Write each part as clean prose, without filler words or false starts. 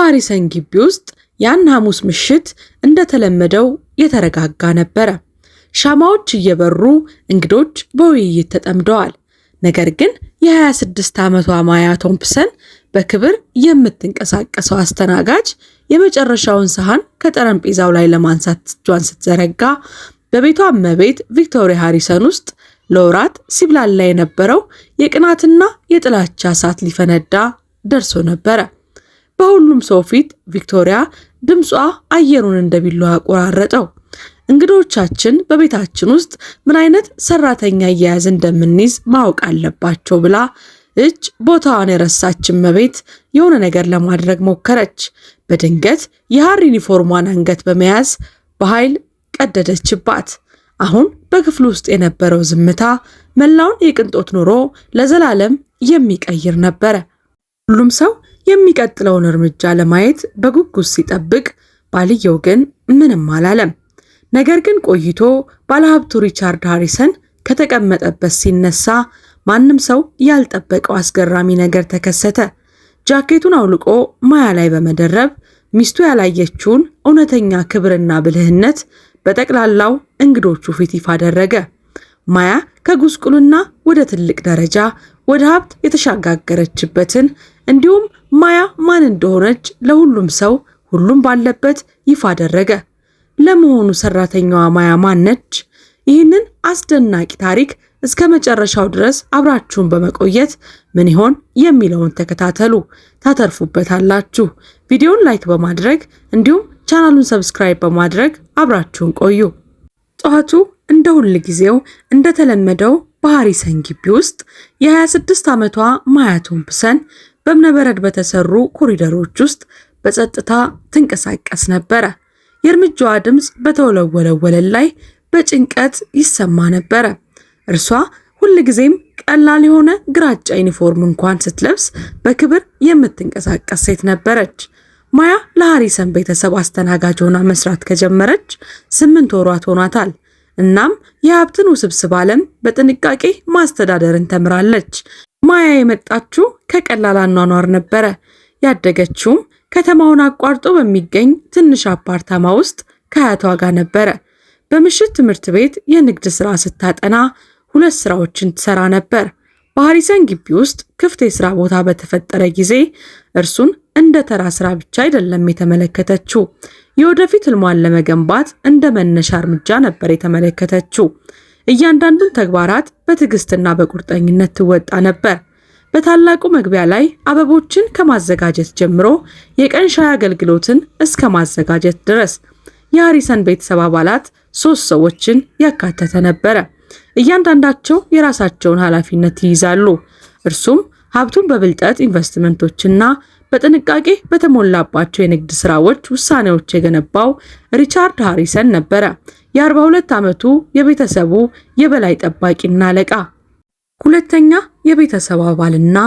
በሃሪሰን ግቢ ውስጥ ያን ሐሙስ ምሽት እንደተለመደው የተረጋጋ ነበር። ሻማዎች እየበሩ እንግዶች በውይይት ተጠምደዋል። ነገር ግን የ26 ዓመቷ ማያ ቶምፕሰን በክብር የምትንቀሳቀሰው አስተናጋጅ የመጨረሻውን ሰሃን ከጠረጴዛው ላይ ለማንሳት እጇን ስትዘረጋ በቤቷ እመቤት ቪክቶሪያ ሃሪሰን ውስጥ ለወራት ሲብላላ የነበረው የቅናትና የጥላቻ እሳት ሊፈነዳ ደርሶ ነበር። በሁሉም ሰው ፊት ቪክቶሪያ ድምጿ አየሩን እንደቢላዋ አቆራረጠው። እንግዶቻችን በቤታችን ውስጥ ምን አይነት ሰራተኛ እየያዝ እንደምንይዝ ማወቅ አለባቸው ብላ እጅ ቦታዋን የረሳች እመቤት የሆነ ነገር ለማድረግ ሞከረች። በድንገት የሐር ዩኒፎርሟን አንገት በመያዝ በኃይል ቀደደችባት። አሁን በክፍሉ ውስጥ የነበረው ዝምታ መላውን የቅንጦት ኑሮ ለዘላለም የሚቀይር ነበር። ሁሉም ሰው የሚቀጥለውን እርምጃ ለማየት በጉጉት ሲጠብቅ፣ ባልየው ግን ምንም አላለም። ነገር ግን ቆይቶ ባለሀብቱ ሪቻርድ ሃሪሰን ከተቀመጠበት ሲነሳ ማንም ሰው ያልጠበቀው አስገራሚ ነገር ተከሰተ። ጃኬቱን አውልቆ ማያ ላይ በመደረብ ሚስቱ ያላየችውን እውነተኛ ክብርና ብልህነት በጠቅላላው እንግዶቹ ፊት ይፋ አደረገ። ማያ ከጉስቁልና ወደ ትልቅ ደረጃ ወደ ሀብት የተሻጋገረችበትን እንዲሁም ማያ ማን እንደሆነች ለሁሉም ሰው ሁሉም ባለበት ይፋ አደረገ። ለመሆኑ ሰራተኛዋ ማያ ማን ነች? ይህንን አስደናቂ ታሪክ እስከ መጨረሻው ድረስ አብራችሁን በመቆየት ምን ይሆን የሚለውን ተከታተሉ፣ ታተርፉበታላችሁ። ቪዲዮውን ላይክ በማድረግ እንዲሁም ቻናሉን ሰብስክራይብ በማድረግ አብራችሁን ቆዩ። ጠዋቱ እንደ ሁል ጊዜው እንደተለመደው በሃሪሰን ግቢ ውስጥ የ26 ዓመቷ ማያ ቶምፕሰን በእብነበረድ በተሰሩ ኮሪደሮች ውስጥ በጸጥታ ትንቀሳቀስ ነበር። የእርምጃዋ ድምፅ በተወለወለው ወለል ላይ በጭንቀት ይሰማ ነበር። እርሷ ሁልጊዜም ቀላል የሆነ ግራጫ ዩኒፎርም እንኳን ስትለብስ በክብር የምትንቀሳቀስ ሴት ነበረች። ማያ ለሃሪሰን ቤተሰብ አስተናጋጅ ሆና መስራት ከጀመረች 8 ወራት ሆኗታል። እናም የሀብትን ውስብስብ ዓለም በጥንቃቄ ማስተዳደርን ተምራለች። ማያ የመጣችው ከቀላል አኗኗር ነበረ። ያደገችውም ከተማውን አቋርጦ በሚገኝ ትንሽ አፓርታማ ውስጥ ከአያቷ ጋር ነበረ። በምሽት ትምህርት ቤት የንግድ ስራ ስታጠና 2 ስራዎችን ትሰራ ነበር። በሃሪሰን ግቢ ውስጥ ክፍት የስራ ቦታ በተፈጠረ ጊዜ እርሱን እንደ ተራ ስራ ብቻ አይደለም የተመለከተችው፣ የወደፊት ህልሟን ለመገንባት እንደ መነሻ እርምጃ ነበር የተመለከተችው። እያንዳንዱን ተግባራት በትዕግስትና በቁርጠኝነት ትወጣ ነበር። በታላቁ መግቢያ ላይ አበቦችን ከማዘጋጀት ጀምሮ የቀን ሻይ አገልግሎትን እስከ ማዘጋጀት ድረስ የሃሪሰን ቤተሰብ አባላት 3 ሰዎችን ያካተተ ነበር። እያንዳንዳቸው የራሳቸውን ኃላፊነት ይይዛሉ። እርሱም ሀብቱን በብልጠት ኢንቨስትመንቶችና በጥንቃቄ በተሞላባቸው የንግድ ስራዎች ውሳኔዎች የገነባው ሪቻርድ ሃሪሰን ነበር። የ42 ዓመቱ የቤተሰቡ የበላይ ጠባቂና አለቃ። ሁለተኛ የቤተሰቡ አባልና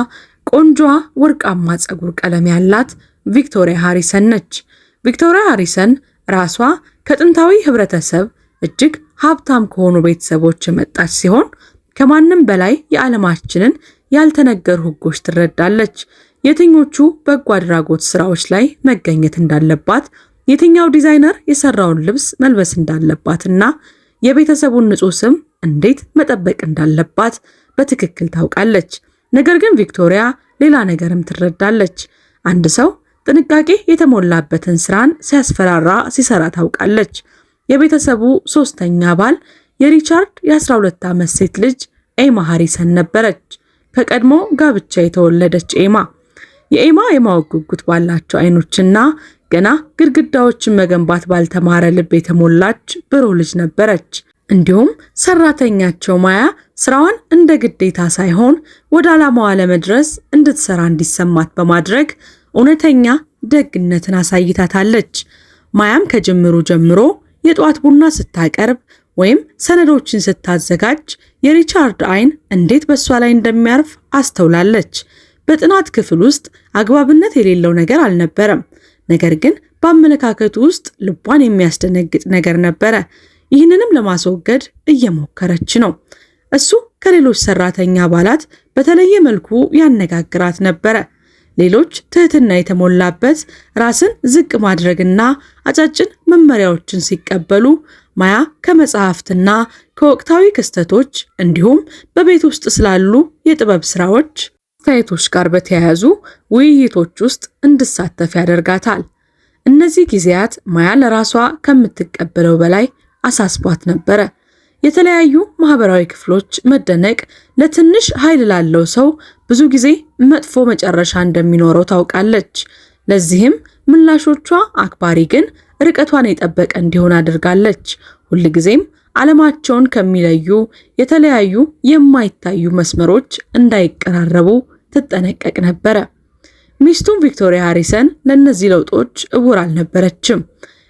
ቆንጆዋ ወርቃማ ጸጉር ቀለም ያላት ቪክቶሪያ ሃሪሰን ነች። ቪክቶሪያ ሃሪሰን ራሷ ከጥንታዊ ህብረተሰብ እጅግ ሀብታም ከሆኑ ቤተሰቦች የመጣች ሲሆን ከማንም በላይ የዓለማችንን ያልተነገሩ ህጎች ትረዳለች። የትኞቹ በጎ አድራጎት ስራዎች ላይ መገኘት እንዳለባት፣ የትኛው ዲዛይነር የሰራውን ልብስ መልበስ እንዳለባትና የቤተሰቡን ንጹህ ስም እንዴት መጠበቅ እንዳለባት በትክክል ታውቃለች። ነገር ግን ቪክቶሪያ ሌላ ነገርም ትረዳለች። አንድ ሰው ጥንቃቄ የተሞላበትን ስራን ሲያስፈራራ ሲሰራ ታውቃለች። የቤተሰቡ 3ኛ አባል የሪቻርድ የ12 ዓመት ሴት ልጅ ኤማ ሃሪሰን ነበረች። ከቀድሞ ጋብቻ የተወለደች ኤማ የማወቅ ጉጉት ባላቸው አይኖችና ገና ግድግዳዎችን መገንባት ባልተማረ ልብ የተሞላች ብሩህ ልጅ ነበረች። እንዲሁም ሰራተኛቸው ማያ ስራዋን እንደ ግዴታ ሳይሆን ወደ ዓላማዋ ለመድረስ እንድትሰራ እንዲሰማት በማድረግ እውነተኛ ደግነትን አሳይታታለች። ማያም ከጅምሩ ጀምሮ የጧት ቡና ስታቀርብ ወይም ሰነዶችን ስታዘጋጅ የሪቻርድ አይን እንዴት በሷ ላይ እንደሚያርፍ አስተውላለች። በጥናት ክፍል ውስጥ አግባብነት የሌለው ነገር አልነበረም። ነገር ግን በአመለካከቱ ውስጥ ልቧን የሚያስደነግጥ ነገር ነበረ። ይህንንም ለማስወገድ እየሞከረች ነው። እሱ ከሌሎች ሰራተኛ አባላት በተለየ መልኩ ያነጋግራት ነበረ። ሌሎች ትህትና የተሞላበት ራስን ዝቅ ማድረግና አጫጭን መመሪያዎችን ሲቀበሉ ማያ ከመጽሐፍትና ከወቅታዊ ክስተቶች እንዲሁም በቤት ውስጥ ስላሉ የጥበብ ስራዎች አስተያየቶች ጋር በተያያዙ ውይይቶች ውስጥ እንድሳተፍ ያደርጋታል። እነዚህ ጊዜያት ማያ ለራሷ ከምትቀበለው በላይ አሳስቧት ነበረ። የተለያዩ ማህበራዊ ክፍሎች መደነቅ ለትንሽ ኃይል ላለው ሰው ብዙ ጊዜ መጥፎ መጨረሻ እንደሚኖረው ታውቃለች። ለዚህም ምላሾቿ አክባሪ ግን ርቀቷን የጠበቀ እንዲሆን አድርጋለች። ሁልጊዜም ዓለማቸውን ከሚለዩ የተለያዩ የማይታዩ መስመሮች እንዳይቀራረቡ ትጠነቀቅ ነበረ። ሚስቱም ቪክቶሪያ ሃሪሰን ለነዚህ ለውጦች እውር አልነበረችም።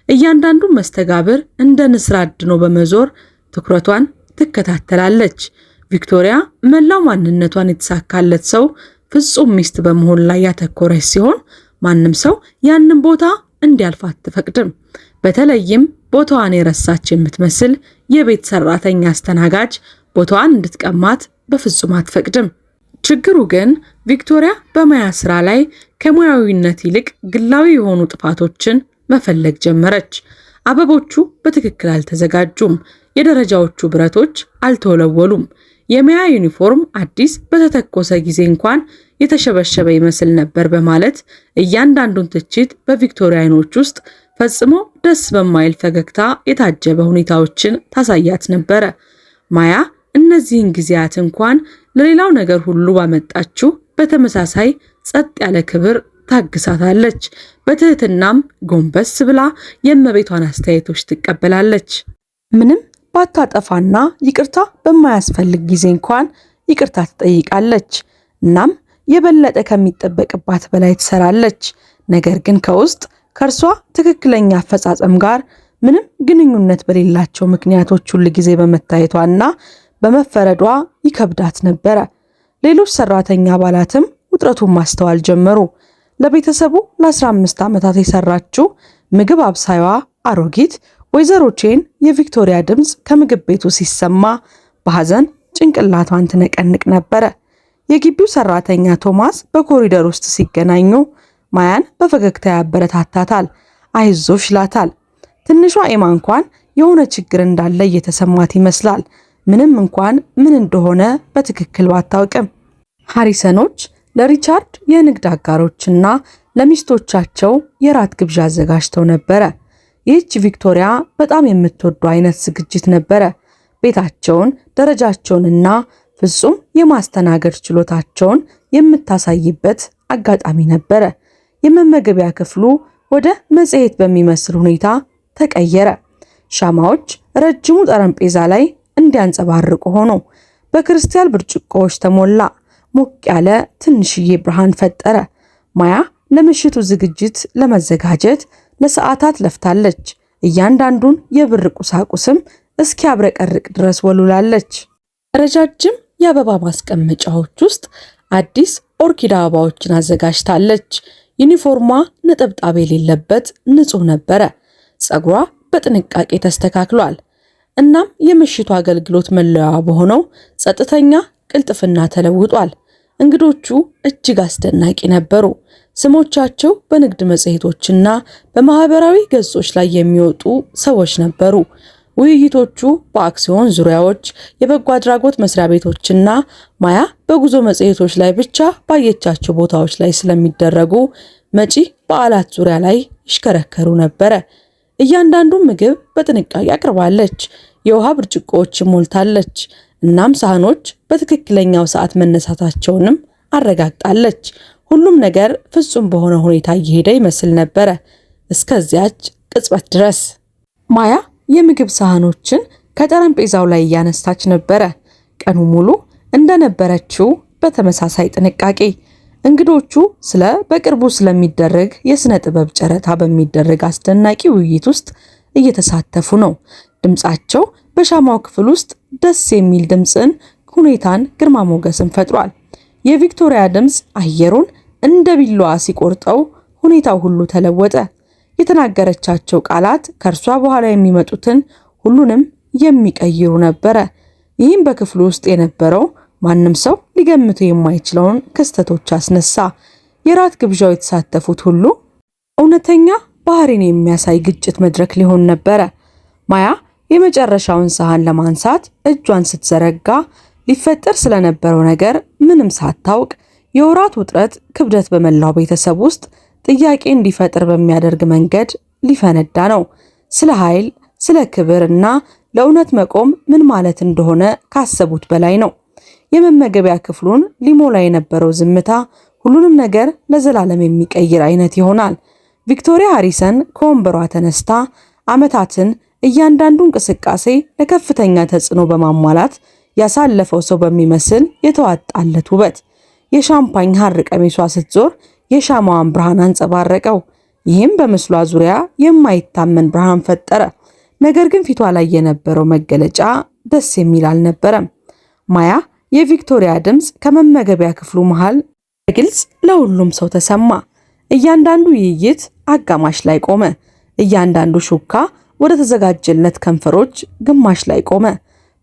እያንዳንዱ መስተጋብር እንደ ንስር አድኖ በመዞር ትኩረቷን ትከታተላለች። ቪክቶሪያ መላው ማንነቷን የተሳካለት ሰው ፍጹም ሚስት በመሆን ላይ ያተኮረች ሲሆን ማንም ሰው ያንን ቦታ እንዲያልፍ አትፈቅድም። በተለይም ቦታዋን የረሳች የምትመስል የቤት ሰራተኛ አስተናጋጅ ቦታዋን እንድትቀማት በፍጹም አትፈቅድም። ችግሩ ግን ቪክቶሪያ በማያ ስራ ላይ ከሙያዊነት ይልቅ ግላዊ የሆኑ ጥፋቶችን መፈለግ ጀመረች። አበቦቹ በትክክል አልተዘጋጁም። የደረጃዎቹ ብረቶች አልተወለወሉም። የማያ ዩኒፎርም አዲስ በተተኮሰ ጊዜ እንኳን የተሸበሸበ ይመስል ነበር በማለት እያንዳንዱን ትችት በቪክቶሪያ አይኖች ውስጥ ፈጽሞ ደስ በማይል ፈገግታ የታጀበ ሁኔታዎችን ታሳያት ነበረ። ማያ እነዚህን ጊዜያት እንኳን ለሌላው ነገር ሁሉ ባመጣችው በተመሳሳይ ጸጥ ያለ ክብር ታግሳታለች። በትህትናም ጎንበስ ብላ የእመቤቷን አስተያየቶች ትቀበላለች። ምንም ባታጠፋና ይቅርታ በማያስፈልግ ጊዜ እንኳን ይቅርታ ትጠይቃለች። እናም የበለጠ ከሚጠበቅባት በላይ ትሰራለች። ነገር ግን ከውስጥ ከእርሷ ትክክለኛ አፈጻጸም ጋር ምንም ግንኙነት በሌላቸው ምክንያቶች ሁሉ ጊዜ በመታየቷና በመፈረዷ ይከብዳት ነበረ። ሌሎች ሰራተኛ አባላትም ውጥረቱን ማስተዋል ጀመሩ። ለቤተሰቡ ለ15 ዓመታት የሰራችው ምግብ አብሳይዋ አሮጊት ወይዘሮ ቼን የቪክቶሪያ ድምፅ ከምግብ ቤቱ ሲሰማ በሐዘን ጭንቅላቷን ትነቀንቅ ነበረ። የግቢው ሰራተኛ ቶማስ በኮሪደር ውስጥ ሲገናኙ ማያን በፈገግታ ያበረታታታል፣ አይዞሽ ይላታል። ትንሿ ኤማ እንኳን የሆነ ችግር እንዳለ እየተሰማት ይመስላል፣ ምንም እንኳን ምን እንደሆነ በትክክል ባታውቅም። ሃሪሰኖች ለሪቻርድ የንግድ አጋሮችና ለሚስቶቻቸው የራት ግብዣ አዘጋጅተው ነበረ። ይህች ቪክቶሪያ በጣም የምትወደው አይነት ዝግጅት ነበረ። ቤታቸውን፣ ደረጃቸውንና ፍጹም የማስተናገድ ችሎታቸውን የምታሳይበት አጋጣሚ ነበረ። የመመገቢያ ክፍሉ ወደ መጽሔት በሚመስል ሁኔታ ተቀየረ። ሻማዎች ረጅሙ ጠረጴዛ ላይ እንዲያንጸባርቁ ሆኑ። በክሪስታል ብርጭቆዎች ተሞላ። ሞቅ ያለ ትንሽዬ ብርሃን ፈጠረ። ማያ ለምሽቱ ዝግጅት ለመዘጋጀት ለሰዓታት ለፍታለች። እያንዳንዱን የብር ቁሳቁስም እስኪያብረቀርቅ ድረስ ወሉላለች። ረጃጅም የአበባ ማስቀመጫዎች ውስጥ አዲስ ኦርኪድ አበባዎችን አዘጋጅታለች። ዩኒፎርሟ ነጠብጣብ የሌለበት ንጹህ ነበረ። ፀጉሯ በጥንቃቄ ተስተካክሏል። እናም የምሽቱ አገልግሎት መለያዋ በሆነው ጸጥተኛ ቅልጥፍና ተለውጧል። እንግዶቹ እጅግ አስደናቂ ነበሩ። ስሞቻቸው በንግድ መጽሔቶችና በማህበራዊ ገጾች ላይ የሚወጡ ሰዎች ነበሩ። ውይይቶቹ በአክሲዮን ዙሪያዎች፣ የበጎ አድራጎት መስሪያ ቤቶችና ማያ በጉዞ መጽሔቶች ላይ ብቻ ባየቻቸው ቦታዎች ላይ ስለሚደረጉ መጪ በዓላት ዙሪያ ላይ ይሽከረከሩ ነበረ። እያንዳንዱ ምግብ በጥንቃቄ አቅርባለች። የውሃ ብርጭቆዎችን ሞልታለች። እናም ሳህኖች በትክክለኛው ሰዓት መነሳታቸውንም አረጋግጣለች። ሁሉም ነገር ፍጹም በሆነ ሁኔታ እየሄደ ይመስል ነበረ እስከዚያች ቅጽበት ድረስ። ማያ የምግብ ሳህኖችን ከጠረጴዛው ላይ እያነሳች ነበረ፣ ቀኑ ሙሉ እንደነበረችው በተመሳሳይ ጥንቃቄ። እንግዶቹ በቅርቡ ስለሚደረግ የሥነ ጥበብ ጨረታ በሚደረግ አስደናቂ ውይይት ውስጥ እየተሳተፉ ነው። ድምጻቸው በሻማው ክፍል ውስጥ ደስ የሚል ድምፅን፣ ሁኔታን፣ ግርማ ሞገስን ፈጥሯል። የቪክቶሪያ ድምፅ አየሩን እንደ ቢላዋ ሲቆርጠው ሁኔታው ሁሉ ተለወጠ። የተናገረቻቸው ቃላት ከእርሷ በኋላ የሚመጡትን ሁሉንም የሚቀይሩ ነበረ። ይህም በክፍሉ ውስጥ የነበረው ማንም ሰው ሊገምቱ የማይችለውን ክስተቶች አስነሳ። የራት ግብዣው የተሳተፉት ሁሉ እውነተኛ ባህሪን የሚያሳይ ግጭት መድረክ ሊሆን ነበረ። ማያ የመጨረሻውን ሰሃን ለማንሳት እጇን ስትዘረጋ ሊፈጠር ስለነበረው ነገር ምንም ሳታውቅ የወራት ውጥረት ክብደት በመላው ቤተሰብ ውስጥ ጥያቄ እንዲፈጥር በሚያደርግ መንገድ ሊፈነዳ ነው። ስለ ኃይል፣ ስለ ክብር እና ለእውነት መቆም ምን ማለት እንደሆነ ካሰቡት በላይ ነው። የመመገቢያ ክፍሉን ሊሞላ የነበረው ዝምታ ሁሉንም ነገር ለዘላለም የሚቀይር አይነት ይሆናል። ቪክቶሪያ ሃሪሰን ከወንበሯ ተነስታ ዓመታትን እያንዳንዱ እንቅስቃሴ ለከፍተኛ ተጽዕኖ በማሟላት ያሳለፈው ሰው በሚመስል የተዋጣለት ውበት የሻምፓኝ ሐር ቀሚሷ ስትዞር የሻማዋን ብርሃን አንጸባረቀው። ይህም በምስሏ ዙሪያ የማይታመን ብርሃን ፈጠረ። ነገር ግን ፊቷ ላይ የነበረው መገለጫ ደስ የሚል አልነበረም። ማያ የቪክቶሪያ ድምፅ ከመመገቢያ ክፍሉ መሃል በግልጽ ለሁሉም ሰው ተሰማ። እያንዳንዱ ውይይት አጋማሽ ላይ ቆመ። እያንዳንዱ ሹካ ወደ ተዘጋጀለት ከንፈሮች ግማሽ ላይ ቆመ።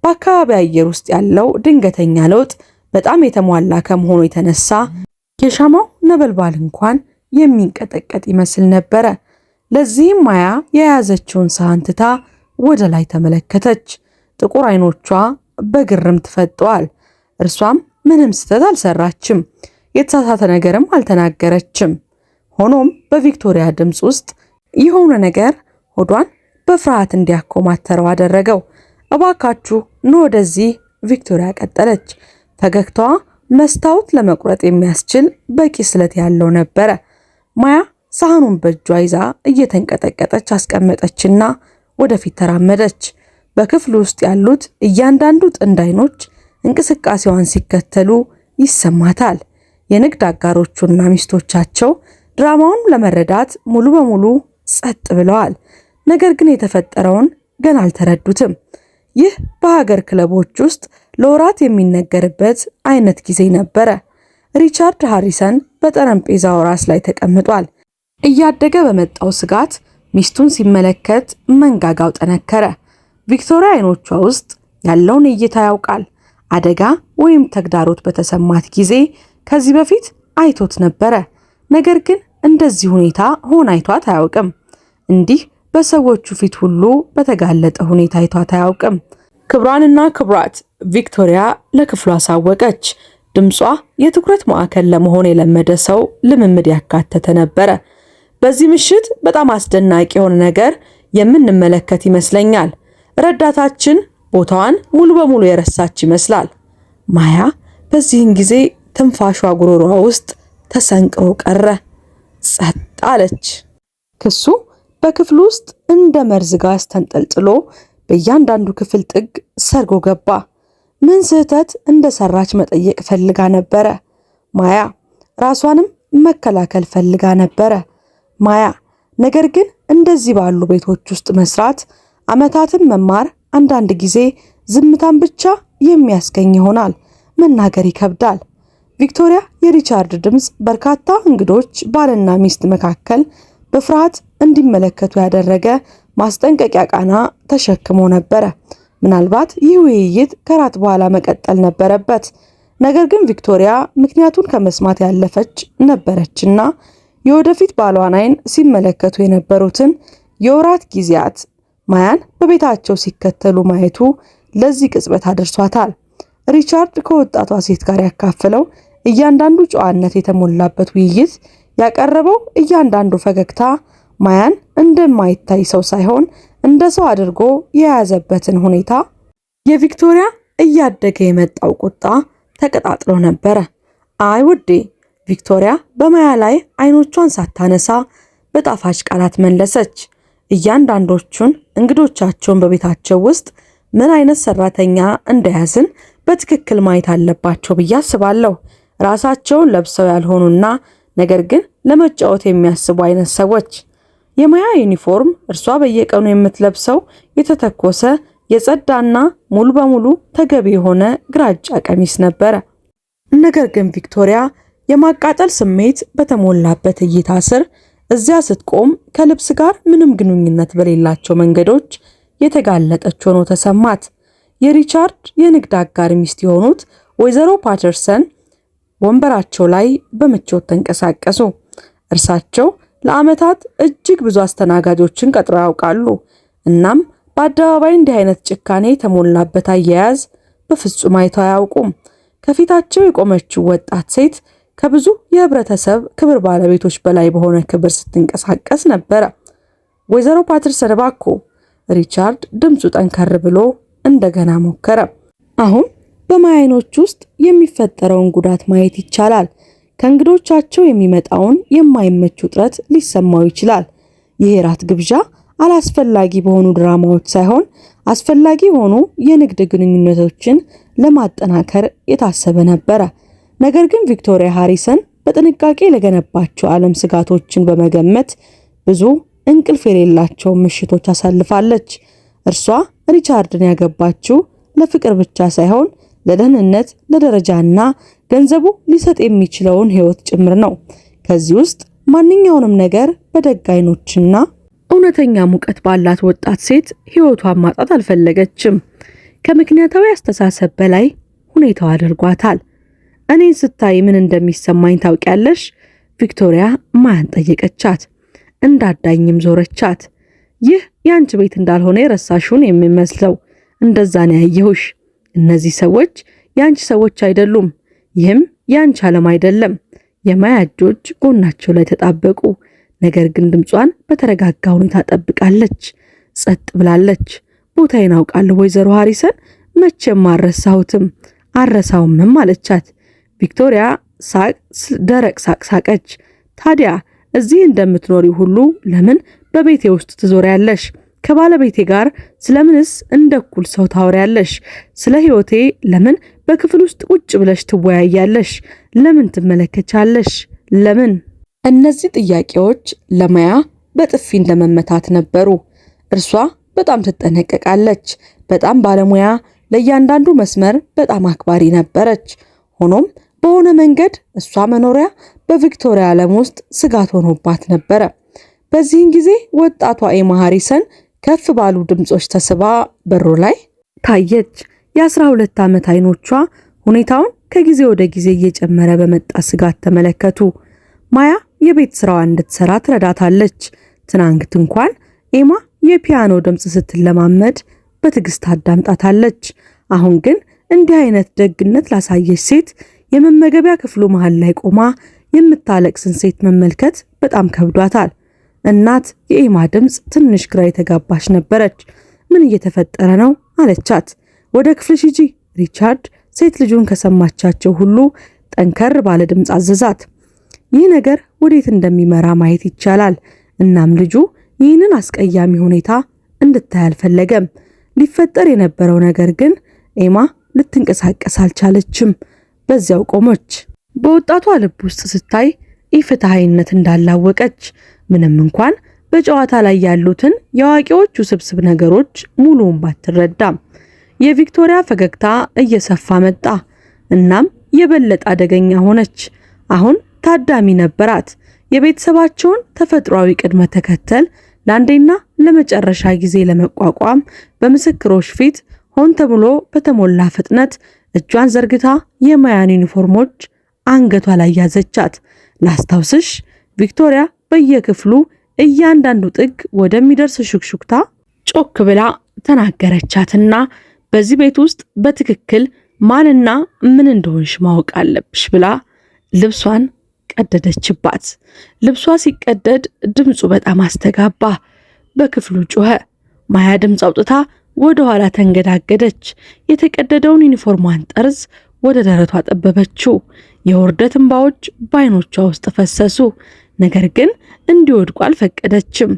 በአካባቢ አየር ውስጥ ያለው ድንገተኛ ለውጥ በጣም የተሟላ ከመሆኑ የተነሳ የሻማው ነበልባል እንኳን የሚንቀጠቀጥ ይመስል ነበረ። ለዚህም ማያ የያዘችውን ሰሃን ትታ ወደ ላይ ተመለከተች። ጥቁር አይኖቿ በግርምት ፈጠዋል። እርሷም ምንም ስህተት አልሰራችም፣ የተሳሳተ ነገርም አልተናገረችም። ሆኖም በቪክቶሪያ ድምፅ ውስጥ የሆነ ነገር ሆዷን በፍርሃት እንዲያኮማተረው አደረገው። እባካችሁ ኑ ወደዚህ፣ ቪክቶሪያ ቀጠለች። ፈገግታዋ መስታወት ለመቁረጥ የሚያስችል በቂ ስለት ያለው ነበረ። ማያ ሳህኑን በእጇ ይዛ እየተንቀጠቀጠች አስቀመጠችና ወደፊት ተራመደች። በክፍሉ ውስጥ ያሉት እያንዳንዱ ጥንድ አይኖች እንቅስቃሴዋን ሲከተሉ ይሰማታል። የንግድ አጋሮቹና ሚስቶቻቸው ድራማውን ለመረዳት ሙሉ በሙሉ ጸጥ ብለዋል። ነገር ግን የተፈጠረውን ገና አልተረዱትም። ይህ በሀገር ክለቦች ውስጥ ለወራት የሚነገርበት አይነት ጊዜ ነበረ። ሪቻርድ ሃሪሰን በጠረጴዛው ራስ ላይ ተቀምጧል። እያደገ በመጣው ስጋት ሚስቱን ሲመለከት መንጋጋው ጠነከረ። ቪክቶሪያ አይኖቿ ውስጥ ያለውን እይታ ያውቃል። አደጋ ወይም ተግዳሮት በተሰማት ጊዜ ከዚህ በፊት አይቶት ነበረ። ነገር ግን እንደዚህ ሁኔታ ሆና አይቷት አያውቅም። እንዲህ በሰዎቹ ፊት ሁሉ በተጋለጠ ሁኔታ አይቷት አያውቅም። ክብሯንና ክብራት ቪክቶሪያ ለክፍሉ አሳወቀች። ድምጿ የትኩረት ማዕከል ለመሆን የለመደ ሰው ልምምድ ያካተተ ነበረ። በዚህ ምሽት በጣም አስደናቂ የሆነ ነገር የምንመለከት ይመስለኛል። ረዳታችን ቦታዋን ሙሉ በሙሉ የረሳች ይመስላል። ማያ በዚህን ጊዜ ትንፋሿ ጉሮሯ ውስጥ ተሰንቅሮ ቀረ። ጸጥ አለች። ክሱ በክፍሉ ውስጥ እንደ መርዝ ጋዝ ተንጠልጥሎ በእያንዳንዱ ክፍል ጥግ ሰርጎ ገባ። ምን ስህተት እንደሰራች መጠየቅ ፈልጋ ነበረ ማያ። ራሷንም መከላከል ፈልጋ ነበረ ማያ። ነገር ግን እንደዚህ ባሉ ቤቶች ውስጥ መስራት፣ ዓመታትን መማር አንዳንድ ጊዜ ዝምታን ብቻ የሚያስገኝ ይሆናል። መናገር ይከብዳል። ቪክቶሪያ የሪቻርድ ድምፅ በርካታ እንግዶች ባልና ሚስት መካከል በፍርሃት እንዲመለከቱ ያደረገ ማስጠንቀቂያ ቃና ተሸክሞ ነበረ። ምናልባት ይህ ውይይት ከራት በኋላ መቀጠል ነበረበት። ነገር ግን ቪክቶሪያ ምክንያቱን ከመስማት ያለፈች ነበረችና የወደፊት ባሏን አይን ሲመለከቱ የነበሩትን የወራት ጊዜያት ማያን በቤታቸው ሲከተሉ ማየቱ ለዚህ ቅጽበት አድርሷታል። ሪቻርድ ከወጣቷ ሴት ጋር ያካፈለው እያንዳንዱ ጨዋነት የተሞላበት ውይይት፣ ያቀረበው እያንዳንዱ ፈገግታ ማያን እንደማይታይ ሰው ሳይሆን እንደ ሰው አድርጎ የያዘበትን ሁኔታ የቪክቶሪያ እያደገ የመጣው ቁጣ ተቀጣጥሎ ነበረ። አይ ውዴ፣ ቪክቶሪያ በማያ ላይ አይኖቿን ሳታነሳ በጣፋጭ ቃላት መለሰች። እያንዳንዶቹን እንግዶቻቸውን በቤታቸው ውስጥ ምን አይነት ሰራተኛ እንደያዝን በትክክል ማየት አለባቸው ብዬ አስባለሁ። ራሳቸውን ለብሰው ያልሆኑና ነገር ግን ለመጫወት የሚያስቡ አይነት ሰዎች። የማያ ዩኒፎርም እርሷ በየቀኑ የምትለብሰው የተተኮሰ የጸዳና ሙሉ በሙሉ ተገቢ የሆነ ግራጫ ቀሚስ ነበረ። ነገር ግን ቪክቶሪያ የማቃጠል ስሜት በተሞላበት እይታ ስር እዚያ ስትቆም ከልብስ ጋር ምንም ግንኙነት በሌላቸው መንገዶች የተጋለጠች ሆኖ ተሰማት። የሪቻርድ የንግድ አጋር ሚስት የሆኑት ወይዘሮ ፓተርሰን ወንበራቸው ላይ በምቾት ተንቀሳቀሱ። እርሳቸው ለዓመታት እጅግ ብዙ አስተናጋጆችን ቀጥረው ያውቃሉ። እናም በአደባባይ እንዲህ አይነት ጭካኔ የተሞላበት አያያዝ በፍጹም አይተው አያውቁም። ከፊታቸው የቆመችው ወጣት ሴት ከብዙ የህብረተሰብ ክብር ባለቤቶች በላይ በሆነ ክብር ስትንቀሳቀስ ነበረ። ወይዘሮ ፓተርሰን እባክዎ፣ ሪቻርድ ድምፁ ጠንከር ብሎ እንደገና ሞከረ። አሁን በማያ ዓይኖች ውስጥ የሚፈጠረውን ጉዳት ማየት ይቻላል። ከእንግዶቻቸው የሚመጣውን የማይመች ውጥረት ሊሰማው ይችላል። ይህ የራት ግብዣ አላስፈላጊ በሆኑ ድራማዎች ሳይሆን አስፈላጊ የሆኑ የንግድ ግንኙነቶችን ለማጠናከር የታሰበ ነበረ። ነገር ግን ቪክቶሪያ ሃሪሰን በጥንቃቄ ለገነባቸው ዓለም ስጋቶችን በመገመት ብዙ እንቅልፍ የሌላቸው ምሽቶች አሳልፋለች። እርሷ ሪቻርድን ያገባችው ለፍቅር ብቻ ሳይሆን ለደህንነት፣ ለደረጃና ገንዘቡ ሊሰጥ የሚችለውን ህይወት ጭምር ነው። ከዚህ ውስጥ ማንኛውንም ነገር በደግ ዓይኖችና እውነተኛ ሙቀት ባላት ወጣት ሴት ህይወቷን ማጣት አልፈለገችም። ከምክንያታዊ አስተሳሰብ በላይ ሁኔታው አድርጓታል። እኔን ስታይ ምን እንደሚሰማኝ ታውቂያለሽ? ቪክቶሪያ ማያን ጠየቀቻት። እንዳዳኝም ዞረቻት። ይህ ያንቺ ቤት እንዳልሆነ የረሳሽውን የሚመስለው፣ እንደዛ ነው ያየሁሽ። እነዚህ ሰዎች ያንቺ ሰዎች አይደሉም። ይህም ያንቺ ዓለም አይደለም። የማያ እጆች ጎናቸው ላይ ተጣበቁ። ነገር ግን ድምጿን በተረጋጋ ሁኔታ ጠብቃለች። ጸጥ ብላለች። ቦታዬን አውቃለሁ ወይዘሮ ሃሪሰን፣ መቼም አረሳውምም አለቻት። ቪክቶሪያ ደረቅ ሳቅ ሳቀች። ታዲያ እዚህ እንደምትኖሪው ሁሉ ለምን በቤቴ ውስጥ ትዞሪያለሽ? ከባለቤቴ ጋር ስለምንስ እንደ እኩል ሰው ታወሪያለሽ? ስለ ህይወቴ ለምን በክፍል ውስጥ ቁጭ ብለሽ ትወያያለሽ? ለምን ትመለከቻለሽ? ለምን? እነዚህ ጥያቄዎች ለማያ በጥፊ እንደመመታት ነበሩ። እርሷ በጣም ትጠነቀቃለች፣ በጣም ባለሙያ፣ ለእያንዳንዱ መስመር በጣም አክባሪ ነበረች። ሆኖም በሆነ መንገድ እሷ መኖሪያ በቪክቶሪያ ዓለም ውስጥ ስጋት ሆኖባት ነበረ። በዚህን ጊዜ ወጣቷ ኤማ ሃሪሰን ከፍ ባሉ ድምጾች ተስባ በሩ ላይ ታየች። የ12 ዓመት አይኖቿ ሁኔታውን ከጊዜ ወደ ጊዜ እየጨመረ በመጣ ስጋት ተመለከቱ። ማያ የቤት ስራዋ እንድትሰራ ትረዳታለች። ትናንት እንኳን ኤማ የፒያኖ ድምጽ ስትለማመድ በትዕግስት አዳምጣታለች። አሁን ግን እንዲህ አይነት ደግነት ላሳየች ሴት የመመገቢያ ክፍሉ መሃል ላይ ቆማ የምታለቅስን ሴት መመልከት በጣም ከብዷታል። እናት የኤማ ድምጽ ትንሽ ግራ የተጋባች ነበረች። ምን እየተፈጠረ ነው አለቻት። ወደ ክፍልሽ ሂጂ ሪቻርድ ሴት ልጁን ከሰማቻቸው ሁሉ ጠንከር ባለ ድምጽ አዘዛት። ይህ ነገር ወዴት እንደሚመራ ማየት ይቻላል። እናም ልጁ ይህንን አስቀያሚ ሁኔታ እንድታይ አልፈለገም። ሊፈጠር የነበረው ነገር ግን ኤማ ልትንቀሳቀስ አልቻለችም። በዚያው ቆመች። በወጣቷ ልብ ውስጥ ስታይ ኢፍትሃይነት እንዳላወቀች፣ ምንም እንኳን በጨዋታ ላይ ያሉትን የአዋቂዎች ውስብስብ ነገሮች ሙሉውን ባትረዳም፣ የቪክቶሪያ ፈገግታ እየሰፋ መጣ። እናም የበለጠ አደገኛ ሆነች። አሁን ታዳሚ ነበራት። የቤተሰባቸውን ተፈጥሯዊ ቅድመ ተከተል ለአንዴና ለመጨረሻ ጊዜ ለመቋቋም በምስክሮች ፊት ሆን ተብሎ በተሞላ ፍጥነት እጇን ዘርግታ የማያን ዩኒፎርሞች አንገቷ ላይ ያዘቻት። ላስታውስሽ ቪክቶሪያ በየክፍሉ እያንዳንዱ ጥግ ወደሚደርስ ሹክሹክታ ጮክ ብላ ተናገረቻትና በዚህ ቤት ውስጥ በትክክል ማንና ምን እንደሆንሽ ማወቅ አለብሽ ብላ ልብሷን ቀደደችባት። ልብሷ ሲቀደድ ድምፁ በጣም አስተጋባ። በክፍሉ ጮኸ። ማያ ድምፅ አውጥታ ወደ ኋላ ተንገዳገደች። የተቀደደውን ዩኒፎርሟን ጠርዝ ወደ ደረቷ ጠበበችው። የውርደት እንባዎች በዓይኖቿ ውስጥ ፈሰሱ። ነገር ግን እንዲወድቁ አልፈቀደችም።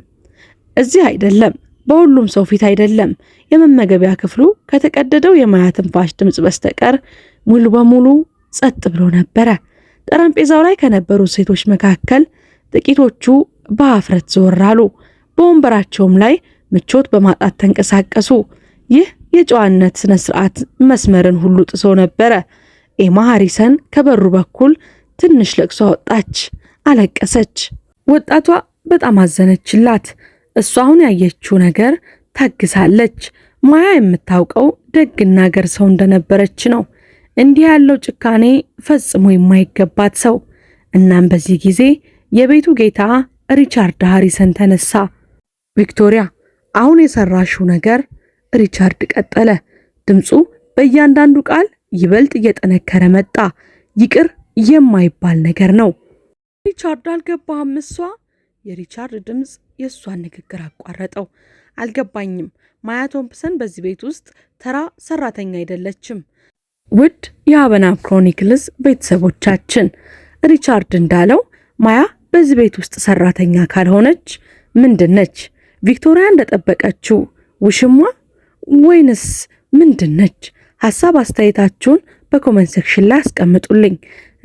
እዚህ አይደለም፣ በሁሉም ሰው ፊት አይደለም። የመመገቢያ ክፍሉ ከተቀደደው የማያ ትንፋሽ ድምፅ በስተቀር ሙሉ በሙሉ ጸጥ ብሎ ነበረ። ጠረጴዛው ላይ ከነበሩ ሴቶች መካከል ጥቂቶቹ በአፍረት ዘወር አሉ። በወንበራቸውም ላይ ምቾት በማጣት ተንቀሳቀሱ። ይህ የጨዋነት ስነ ስርዓት መስመርን ሁሉ ጥሶ ነበረ። ኤማ ሃሪሰን ከበሩ በኩል ትንሽ ለቅሶ አወጣች፣ አለቀሰች። ወጣቷ በጣም አዘነችላት። እሷ አሁን ያየችው ነገር ታግሳለች። ማያ የምታውቀው ደግና ገር ሰው እንደነበረች ነው። እንዲህ ያለው ጭካኔ ፈጽሞ የማይገባት ሰው። እናም በዚህ ጊዜ የቤቱ ጌታ ሪቻርድ ሃሪሰን ተነሳ። ቪክቶሪያ፣ አሁን የሰራሽው ነገር። ሪቻርድ ቀጠለ። ድምፁ በእያንዳንዱ ቃል ይበልጥ እየጠነከረ መጣ። ይቅር የማይባል ነገር ነው። ሪቻርድ፣ አልገባህም? እሷ የሪቻርድ ድምፅ የእሷን ንግግር አቋረጠው። አልገባኝም። ማያ ቶምፕሰን በዚህ ቤት ውስጥ ተራ ሰራተኛ አይደለችም። ውድ የአበናም ክሮኒክልስ ቤተሰቦቻችን፣ ሪቻርድ እንዳለው ማያ በዚህ ቤት ውስጥ ሰራተኛ ካልሆነች ምንድን ነች? ቪክቶሪያ እንደጠበቀችው ውሽሟ ወይንስ ምንድን ነች? ሐሳብ አስተያየታችሁን በኮሜንት ሴክሽን ላይ አስቀምጡልኝ።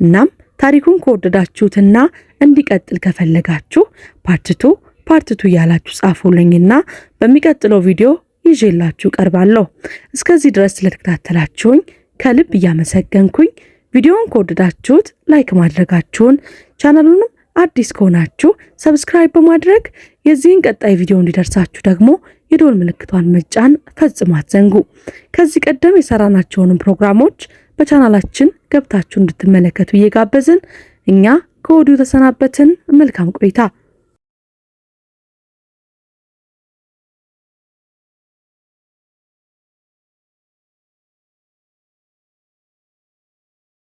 እናም ታሪኩን ከወደዳችሁትና እንዲቀጥል ከፈለጋችሁ ፓርት 2 እያላችሁ ጻፉልኝና በሚቀጥለው ቪዲዮ ይዤላችሁ ቀርባለሁ። እስከዚህ ድረስ ስለተከታተላችሁኝ ከልብ እያመሰገንኩኝ ቪዲዮውን ከወደዳችሁት ላይክ ማድረጋችሁን፣ ቻናሉንም አዲስ ከሆናችሁ ሰብስክራይብ በማድረግ የዚህን ቀጣይ ቪዲዮ እንዲደርሳችሁ ደግሞ የደወል ምልክቷን መጫን ፈጽሞ አትዘንጉ። ከዚህ ቀደም የሰራናቸውንም ፕሮግራሞች በቻናላችን ገብታችሁ እንድትመለከቱ እየጋበዝን እኛ ከወዲሁ ተሰናበትን። መልካም ቆይታ።